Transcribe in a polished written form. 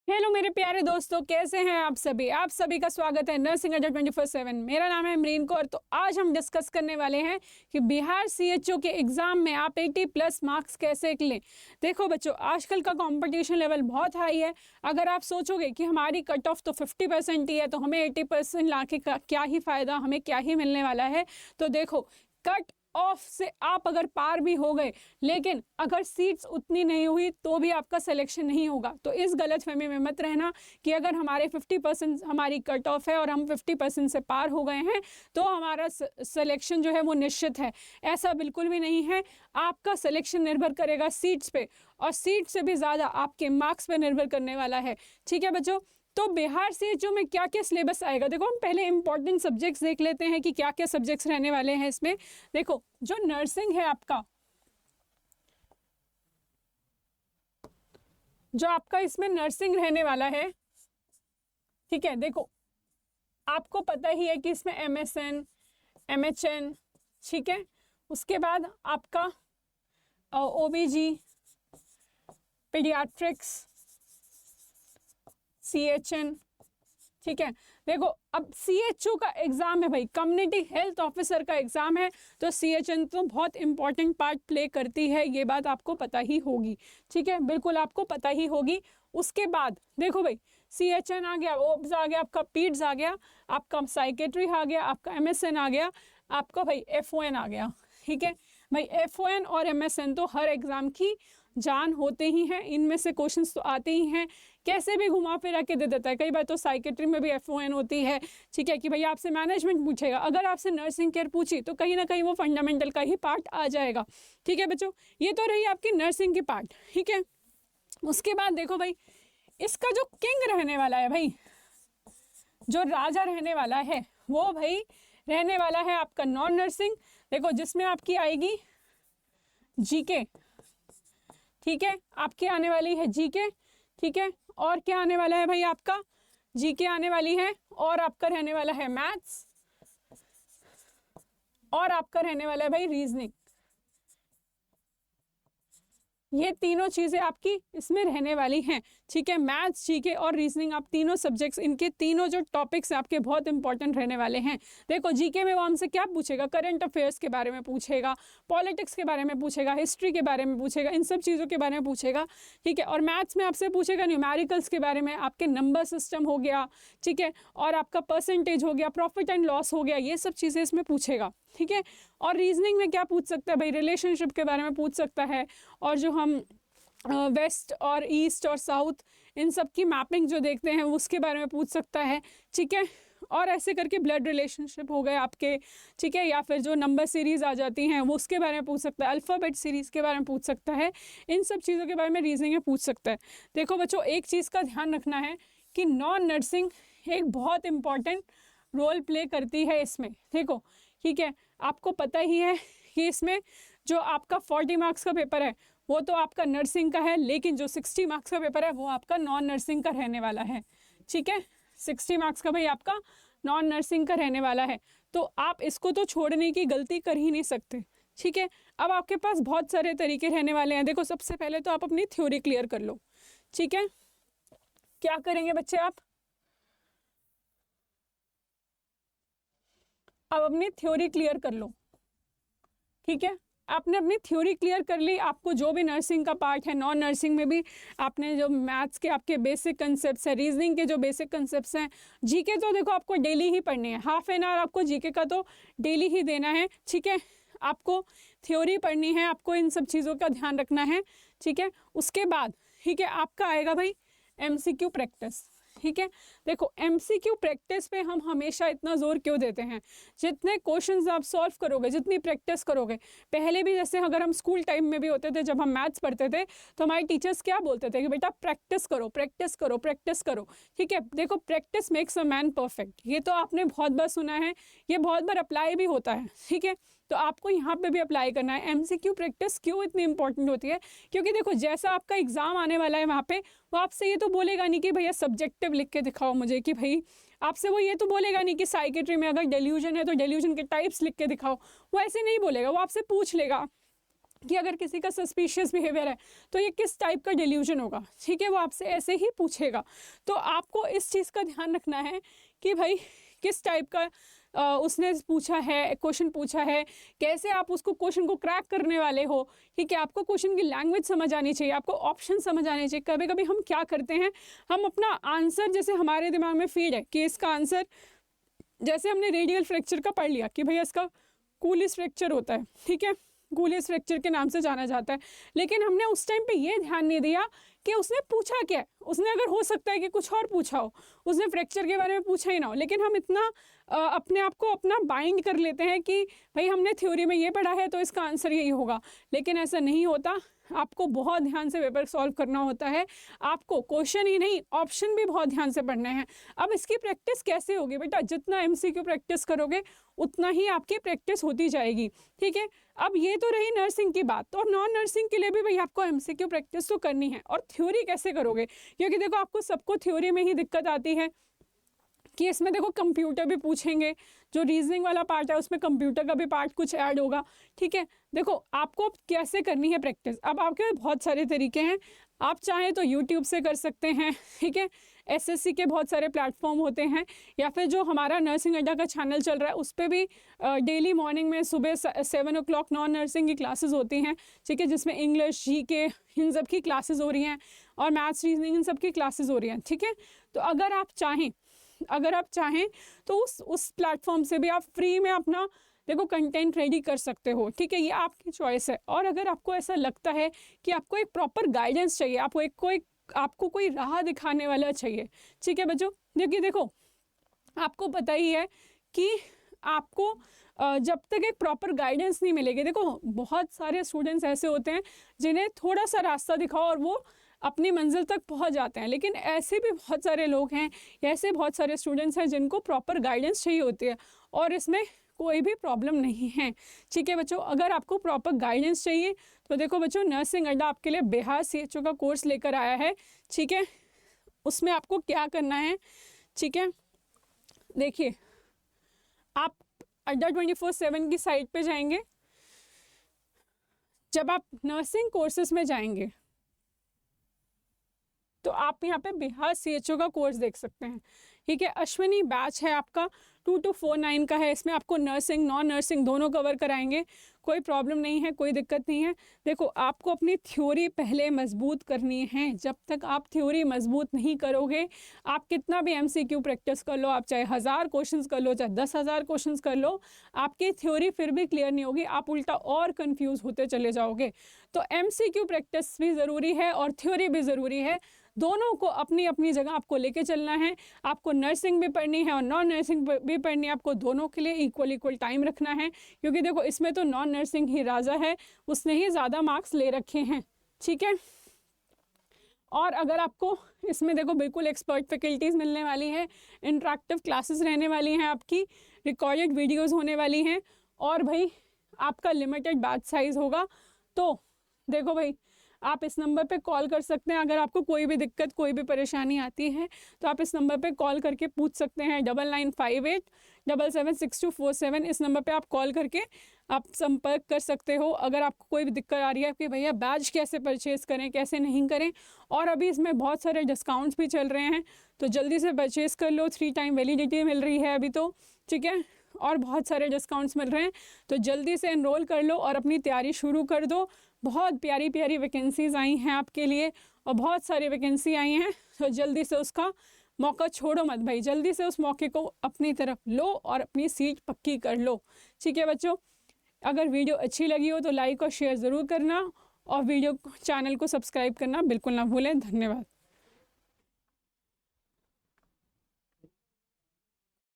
Hello मेरे प्यारे दोस्तों, कैसे हैं आप सभी का स्वागत है नर्सिंग अड्डा 24/7। मेरा नाम है अमरीन कौर। तो आज हम डिस्कस करने वाले हैं कि बिहार सीएचओ के एग्जाम में आप 80+ मार्क्स कैसे लें। देखो बच्चों, आजकल का कंपटीशन लेवल बहुत हाई है। अगर आप सोचोगे कि हमारी कट ऑफ तो 50% ही है, तो हमें 80% ला के क्या ही फ़ायदा, हमें क्या ही मिलने वाला है। तो देखो, कट ऑफ से आप अगर पार भी हो गए, लेकिन अगर सीट्स उतनी नहीं हुई तो भी आपका सिलेक्शन नहीं होगा। तो इस गलतफहमी में मत रहना कि अगर हमारे 50% हमारी कट ऑफ है और हम 50% से पार हो गए हैं तो हमारा सिलेक्शन जो है वो निश्चित है। ऐसा बिल्कुल भी नहीं है। आपका सिलेक्शन निर्भर करेगा सीट्स पे, और सीट से भी ज़्यादा आपके मार्क्स पे निर्भर करने वाला है। ठीक है बच्चों, तो बिहार सीएचओ में क्या क्या सिलेबस आएगा, देखो हम पहले इंपॉर्टेंट सब्जेक्ट्स देख लेते हैं कि क्या क्या सब्जेक्ट्स रहने वाले हैं इसमें। देखो, जो नर्सिंग है आपका, जो आपका इसमें नर्सिंग रहने वाला है, ठीक है। देखो, आपको पता ही है कि इसमें एमएसएन, एमएचएन, ठीक है। उसके बाद आपका ओबीजी, पीडियाट्रिक्स, सीएचएन, ठीक है। देखो, अब सीएचओ का एग्जाम है भाई, कम्युनिटी हेल्थ ऑफिसर का एग्जाम है, तो सीएचएन तो बहुत इंपॉर्टेंट पार्ट प्ले करती है, ये बात आपको पता ही होगी। ठीक है, बिल्कुल आपको पता ही होगी। उसके बाद देखो भाई, सीएचएन आ गया, ओब्स आ गया, आपका पीड्स आ गया, आपका साइकेट्री आ गया, आपका एमएसएन आ गया, आपका भाई एफओएन आ गया। ठीक है भाई, एफओएन और एमएसएन तो हर एग्जाम की जान होते ही हैं, इनमें से क्वेश्चंस तो आते ही हैं। कैसे भी घुमा फिरा के दे देता है। कई बार तो साइकेट्री में भी एफओएन होती है, ठीक है, कि भाई आपसे मैनेजमेंट पूछेगा। अगर आपसे नर्सिंग केयर पूछी तो कहीं ना कहीं वो फंडामेंटल का ही पार्ट आ जाएगा। ठीक है बच्चों, ये तो रही आपकी नर्सिंग की पार्ट। ठीक है, उसके बाद देखो भाई, इसका जो किंग रहने वाला है भाई, जो राजा रहने वाला है, वो भाई रहने वाला है आपका नॉन नर्सिंग। देखो, जिसमें आपकी आएगी जीके, ठीक है, आपकी आने वाली है जीके, ठीक है। और क्या आने वाला है भाई, आपका जीके आने वाली है, और आपका रहने वाला है मैथ्स, और आपका रहने वाला है भाई रीजनिंग। ये तीनों चीजें आपकी इसमें रहने वाली हैं। ठीक है, मैथ्स, जीके और रीजनिंग, आप तीनों सब्जेक्ट्स, इनके तीनों जो टॉपिक्स आपके बहुत इंपॉर्टेंट रहने वाले हैं। देखो, जीके में वो हमसे क्या पूछेगा, करंट अफेयर्स के बारे में पूछेगा, पॉलिटिक्स के बारे में पूछेगा, हिस्ट्री के बारे में पूछेगा, इन सब चीज़ों के बारे में पूछेगा। ठीक है, और मैथ्स में आपसे पूछेगा न्यूमेरिकल्स के बारे में, आपके नंबर सिस्टम हो गया, ठीक है, और आपका परसेंटेज हो गया, प्रॉफिट एंड लॉस हो गया, ये सब चीज़ें इसमें पूछेगा। ठीक है, और रीजनिंग में क्या पूछ सकता है भाई, रिलेशनशिप के बारे में पूछ सकता है, और जो हम वेस्ट और ईस्ट और साउथ, इन सब की मैपिंग जो देखते हैं उसके बारे में पूछ सकता है। ठीक है, और ऐसे करके ब्लड रिलेशनशिप हो गए आपके, ठीक है, या फिर जो नंबर सीरीज आ जाती हैं वो उसके बारे में पूछ सकता है, अल्फ़ाबेट सीरीज़ के बारे में पूछ सकता है, इन सब चीज़ों के बारे में रीजनिंग में पूछ सकता है। देखो बच्चों, एक चीज़ का ध्यान रखना है कि नॉन नर्सिंग एक बहुत इम्पॉर्टेंट रोल प्ले करती है इसमें। देखो, ठीक है, आपको पता ही है कि इसमें जो आपका 40 मार्क्स का पेपर है वो तो आपका नर्सिंग का है, लेकिन जो 60 मार्क्स का पेपर है वो आपका नॉन नर्सिंग का रहने वाला है। ठीक है, 60 मार्क्स का भाई आपका नॉन नर्सिंग का रहने वाला है, तो आप इसको तो छोड़ने की गलती कर ही नहीं सकते। ठीक है, अब आपके पास बहुत सारे तरीके रहने वाले हैं। देखो, सबसे पहले तो आप अपनी थ्योरी क्लियर कर लो। ठीक है, क्या करेंगे बच्चे, आप अब अपनी थ्योरी क्लियर कर लो। ठीक है, आपने अपनी थ्योरी क्लियर कर ली, आपको जो भी नर्सिंग का पार्ट है, नॉन नर्सिंग में भी आपने जो मैथ्स के आपके बेसिक कंसेप्ट्स हैं, रीजनिंग के जो बेसिक कंसेप्ट्स हैं, जीके तो देखो आपको डेली ही पढ़नी है, हाफ एन आवर आपको जीके का तो डेली ही देना है। ठीक है, आपको थ्योरी पढ़नी है, आपको इन सब चीज़ों का ध्यान रखना है। ठीक है, उसके बाद ठीक है आपका आएगा भाई एमसीक्यू प्रैक्टिस। ठीक है, देखो एमसीक्यू प्रैक्टिस पे हम हमेशा इतना जोर क्यों देते हैं, जितने क्वेश्चंस आप सॉल्व करोगे, जितनी प्रैक्टिस करोगे, पहले भी जैसे अगर हम स्कूल टाइम में भी होते थे, जब हम मैथ्स पढ़ते थे तो हमारे टीचर्स क्या बोलते थे कि बेटा प्रैक्टिस करो, प्रैक्टिस करो, प्रैक्टिस करो। ठीक है, देखो practice makes a man perfect, ये तो आपने बहुत बार सुना है, ये बहुत बार अप्लाई भी होता है। ठीक है, तो आपको यहाँ पे भी अप्लाई करना है। एमसीक्यू प्रैक्टिस क्यों इतनी इंपॉर्टेंट होती है, क्योंकि देखो जैसा आपका एग्जाम आने वाला है वहाँ पे वो आपसे ये तो बोलेगा नहीं कि भैया सब्जेक्टिव लिख के दिखाओ मुझे, कि भाई आपसे वो ये तो बोलेगा नहीं कि साइकेट्री में अगर डेल्यूजन है तो डेल्यूजन के टाइप्स लिख के दिखाओ, वो ऐसे नहीं बोलेगा, वो आपसे पूछ लेगा कि अगर किसी का सस्पिशियस बिहेवियर है तो ये किस टाइप का डिल्यूजन होगा, ठीक है, वो आपसे ऐसे ही पूछेगा। तो आपको इस चीज़ का ध्यान रखना है कि भाई किस टाइप का उसने पूछा है, क्वेश्चन पूछा है, कैसे आप उसको क्वेश्चन को क्रैक करने वाले हो, ठीक है। आपको क्वेश्चन की लैंग्वेज समझ आनी चाहिए, आपको ऑप्शन समझ आने चाहिए। कभी कभी हम क्या करते हैं, हम अपना आंसर जैसे हमारे दिमाग में फीड है कि इसका आंसर, जैसे हमने रेडियल फ्रैक्चर का पढ़ लिया कि भैया इसका कूलिस फ्रैक्चर होता है, ठीक है, कूलिस फ्रैक्चर के नाम से जाना जाता है, लेकिन हमने उस टाइम पे ये ध्यान नहीं दिया कि उसने पूछा क्या है। उसने अगर हो सकता है कि कुछ और पूछा हो, उसने फ्रैक्चर के बारे में पूछा ही ना हो, लेकिन हम इतना अपने आप को अपना बाइंड कर लेते हैं कि भाई हमने थ्योरी में ये पढ़ा है तो इसका आंसर यही होगा, लेकिन ऐसा नहीं होता। आपको बहुत ध्यान से पेपर सॉल्व करना होता है, आपको क्वेश्चन ही नहीं ऑप्शन भी बहुत ध्यान से पढ़ने हैं। अब इसकी प्रैक्टिस कैसे होगी बेटा, जितना एमसीक्यू प्रैक्टिस करोगे उतना ही आपकी प्रैक्टिस होती जाएगी, ठीक है। अब ये तो रही नर्सिंग की बात, और नॉन नर्सिंग के लिए भी भाई आपको एमसीक्यू प्रैक्टिस तो करनी है। और थ्योरी कैसे करोगे, क्योंकि देखो आपको सबको थ्योरी में ही दिक्कत आती है कि इसमें देखो कंप्यूटर भी पूछेंगे, जो रीजनिंग वाला पार्ट है उसमें कंप्यूटर का भी पार्ट कुछ ऐड होगा, ठीक है। देखो आपको कैसे करनी है प्रैक्टिस, अब आपके बहुत सारे तरीके हैं। आप चाहें तो यूट्यूब से कर सकते हैं, ठीक है, एसएससी के बहुत सारे प्लेटफॉर्म होते हैं, या फिर जो हमारा नर्सिंग अड्डा का चैनल चल रहा है उस पर भी डेली मॉर्निंग में सुबह 7 o'clock नॉन नर्सिंग की क्लासेस होती हैं, ठीक है, जिसमें इंग्लिश, जीके, इन सब की क्लासेस हो रही हैं, और मैथ्स, रीजनिंग, इन सब की क्लासेस हो रही हैं, ठीक है। तो अगर आप चाहें तो उस प्लेटफॉर्म से भी आप फ्री में अपना देखो कंटेंट रेडी कर सकते हो, ठीक है, ये आपकी चॉइस है। और अगर आपको ऐसा लगता है कि आपको एक प्रॉपर गाइडेंस चाहिए, आपको कोई राह दिखाने वाला चाहिए, ठीक है बच्चों, क्योंकि देखो आपको पता ही है कि आपको जब तक एक प्रॉपर गाइडेंस नहीं मिलेगी, देखो बहुत सारे स्टूडेंट्स ऐसे होते हैं जिन्हें थोड़ा सा रास्ता दिखाओ और वो अपनी मंजिल तक पहुंच जाते हैं, लेकिन ऐसे भी बहुत सारे लोग हैं, ऐसे बहुत सारे स्टूडेंट्स हैं जिनको प्रॉपर गाइडेंस चाहिए होती है, और इसमें कोई भी प्रॉब्लम नहीं है, ठीक है बच्चों। अगर आपको प्रॉपर गाइडेंस चाहिए तो देखो बच्चों, नर्सिंग अड्डा आपके लिए बिहार CHO का कोर्स लेकर आया है, ठीक है। उसमें आपको क्या करना है, ठीक है, देखिए आप अड्डा 24/7 की साइट पे जाएंगे। जब आप नर्सिंग कोर्सेज में जाएंगे तो आप यहाँ पे बिहार CHO का कोर्स देख सकते हैं, ठीक है। अश्विनी बैच है आपका 2249 का है, इसमें आपको नर्सिंग नॉन नर्सिंग दोनों कवर कराएंगे, कोई प्रॉब्लम नहीं है, कोई दिक्कत नहीं है। देखो आपको अपनी थ्योरी पहले मजबूत करनी है, जब तक आप थ्योरी मजबूत नहीं करोगे, आप कितना भी MCQ प्रैक्टिस कर लो, आप चाहे 1000 क्वेश्चंस कर लो, चाहे 10,000 क्वेश्चंस कर लो, आपकी थ्योरी फिर भी क्लियर नहीं होगी, आप उल्टा और कंफ्यूज होते चले जाओगे। तो MCQ प्रैक्टिस भी ज़रूरी है और थ्योरी भी ज़रूरी है, दोनों को अपनी अपनी जगह आपको लेके चलना है। आपको नर्सिंग भी पढ़नी है और नॉन नर्सिंग भी पढ़नी है, आपको दोनों के लिए इक्वल टाइम रखना है, क्योंकि देखो इसमें तो नॉन नर्सिंग ही राजा है, उसने ही ज़्यादा मार्क्स ले रखे हैं, ठीक है। और अगर आपको इसमें देखो बिल्कुल एक्सपर्ट फैकल्टीज़ मिलने वाली है, इंटरेक्टिव क्लासेस रहने वाली हैं, आपकी रिकॉर्डेड वीडियोस होने वाली हैं, और भाई आपका लिमिटेड बैच साइज़ होगा। तो देखो भाई आप इस नंबर पे कॉल कर सकते हैं, अगर आपको कोई भी दिक्कत, कोई भी परेशानी आती है तो आप इस नंबर पे कॉल करके पूछ सकते हैं। 9958776247 इस नंबर पे आप कॉल करके आप संपर्क कर सकते हो, अगर आपको कोई भी दिक्कत आ रही है कि भैया बैच कैसे परचेज़ करें, कैसे नहीं करें। और अभी इसमें बहुत सारे डिस्काउंट्स भी चल रहे हैं, तो जल्दी से परचेज़ कर लो, 3 टाइम वैलिडिटी मिल रही है अभी तो, ठीक है, और बहुत सारे डिस्काउंट्स मिल रहे हैं, तो जल्दी से एनरोल कर लो और अपनी तैयारी शुरू कर दो। बहुत प्यारी प्यारी वैकेंसीज़ आई हैं आपके लिए, और बहुत सारी वैकेंसी आई हैं, तो जल्दी से उसका मौका छोड़ो मत भाई, जल्दी से उस मौके को अपनी तरफ लो और अपनी सीट पक्की कर लो, ठीक है बच्चों। अगर वीडियो अच्छी लगी हो तो लाइक और शेयर ज़रूर करना, और वीडियो चैनल को सब्सक्राइब करना बिल्कुल ना भूलें। धन्यवाद।